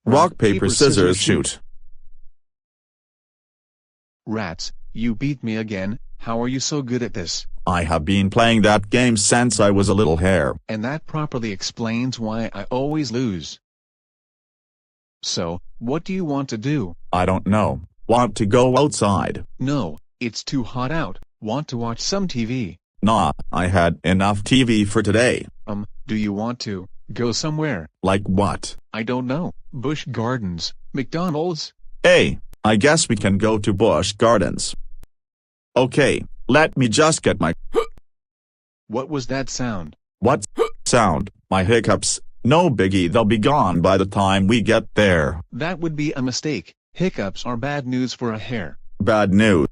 Rock, paper, scissors, shoot. Rats, you beat me again. How are you so good at this? I have been playing that game since I was a little hare. And that properly explains why I always lose. So, what do you want to do? I don't know. Want to go outside? No, it's too hot out. Want to watch some TV? Nah, I had enough TV for today. Do you want to go somewhere? Like what? I don't know. Busch Gardens, McDonald's? Hey, I guess we can go to Busch Gardens. Okay, let me just get my... What was that sound? What sound? My hiccups. No biggie, they'll be gone by the time we get there. That would be a mistake. Hiccups are bad news for a hare. Bad news.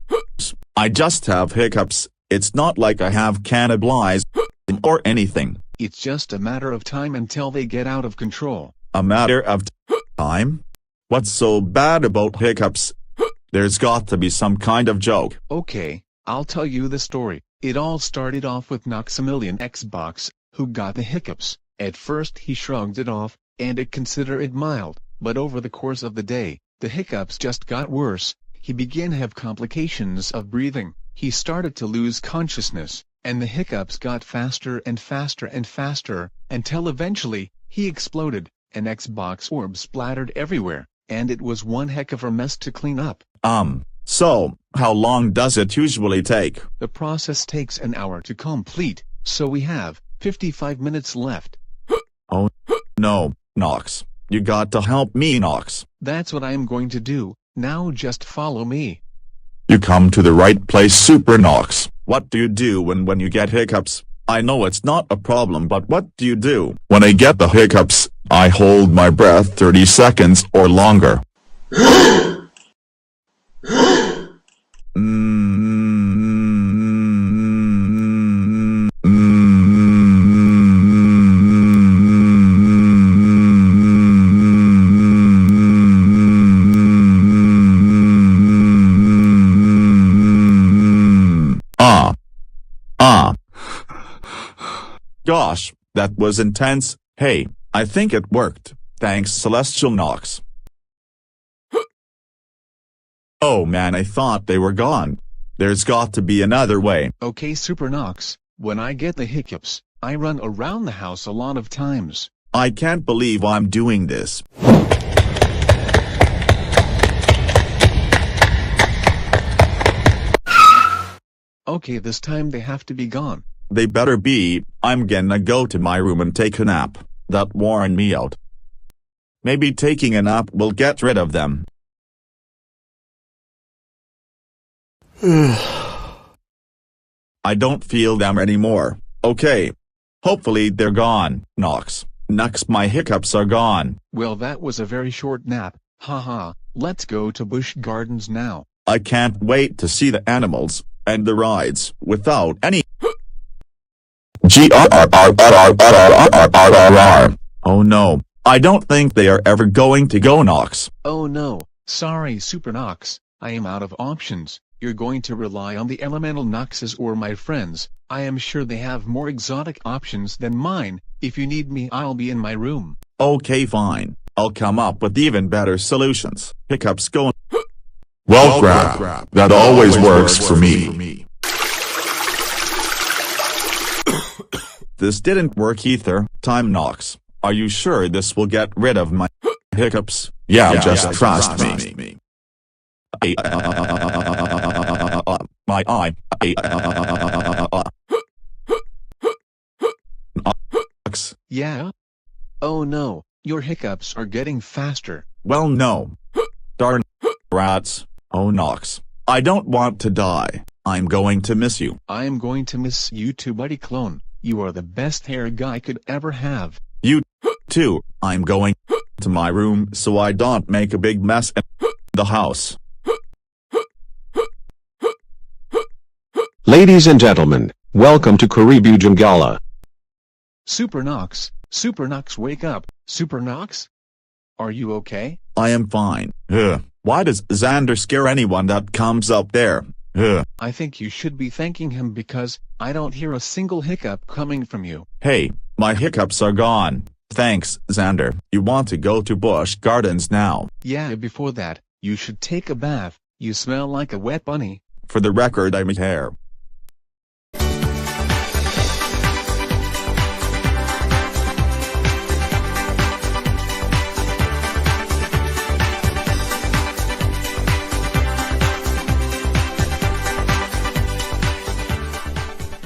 I just have hiccups. It's not like I have cannibalized or anything. It's just a matter of time until they get out of control. A matter of time? What's so bad about hiccups? There's got to be some kind of joke. Okay, I'll tell you the story. It all started off with Noxamillion Xbox, who got the hiccups. At first he shrugged it off, and it considered it mild, but over the course of the day, the hiccups just got worse. He began to have complications of breathing, he started to lose consciousness, and the hiccups got faster and faster and faster, until eventually, he exploded. An Xbox orb splattered everywhere, and it was one heck of a mess to clean up. So, how long does it usually take? The process takes an hour to complete, so we have 55 minutes left. Oh, no, Nox. You got to help me, Nox. That's what I am going to do. Now just follow me. You come to the right place, Super Nox. What do you do when you get hiccups? I know it's not a problem, but what do you do? When I get the hiccups, I hold my breath 30 seconds or longer. Gosh, that was intense. Hey, I think it worked. Thanks, Celestial Nox. Oh man, I thought they were gone. There's got to be another way. Okay, Super Nox, when I get the hiccups, I run around the house a lot of times. I can't believe I'm doing this. Okay, this time they have to be gone. They better be. I'm gonna go to my room and take a nap. That worn me out. Maybe taking a nap will get rid of them. I don't feel them anymore. Okay. Hopefully they're gone, Nox. Nox, my hiccups are gone. Well, that was a very short nap. Haha, let's go to Busch Gardens now. I can't wait to see the animals and the rides without any GRRRRRRRRRR. Oh no, I don't think they are ever going to go, Nox. Oh no, sorry Super Nox, I am out of options. You're going to rely on the elemental Noxes or my friends. I am sure they have more exotic options than mine. If you need me, I'll be in my room. Okay, fine. I'll come up with even better solutions. Hiccups going. Well, crap. That always works for me. This didn't work either. Time, Nox. Are you sure this will get rid of my hiccups? Yeah, just trust me. My eye. Nox. Yeah? Oh no, your hiccups are getting faster. Well, no. Darn rats. Oh, Nox. I don't want to die. I'm going to miss you. I am going to miss you too, buddy clone. You are the best hair guy could ever have. You too. I'm going to my room so I don't make a big mess in the house. Ladies and gentlemen, welcome to Karibu Jungala. Super Nox, wake up. Super Nox? Are you okay? I am fine. Why does Xander scare anyone that comes up there? I think you should be thanking him because I don't hear a single hiccup coming from you. Hey, my hiccups are gone. Thanks, Xander. You want to go to Busch Gardens now? Yeah, before that, you should take a bath. You smell like a wet bunny. For the record, I'm a hare.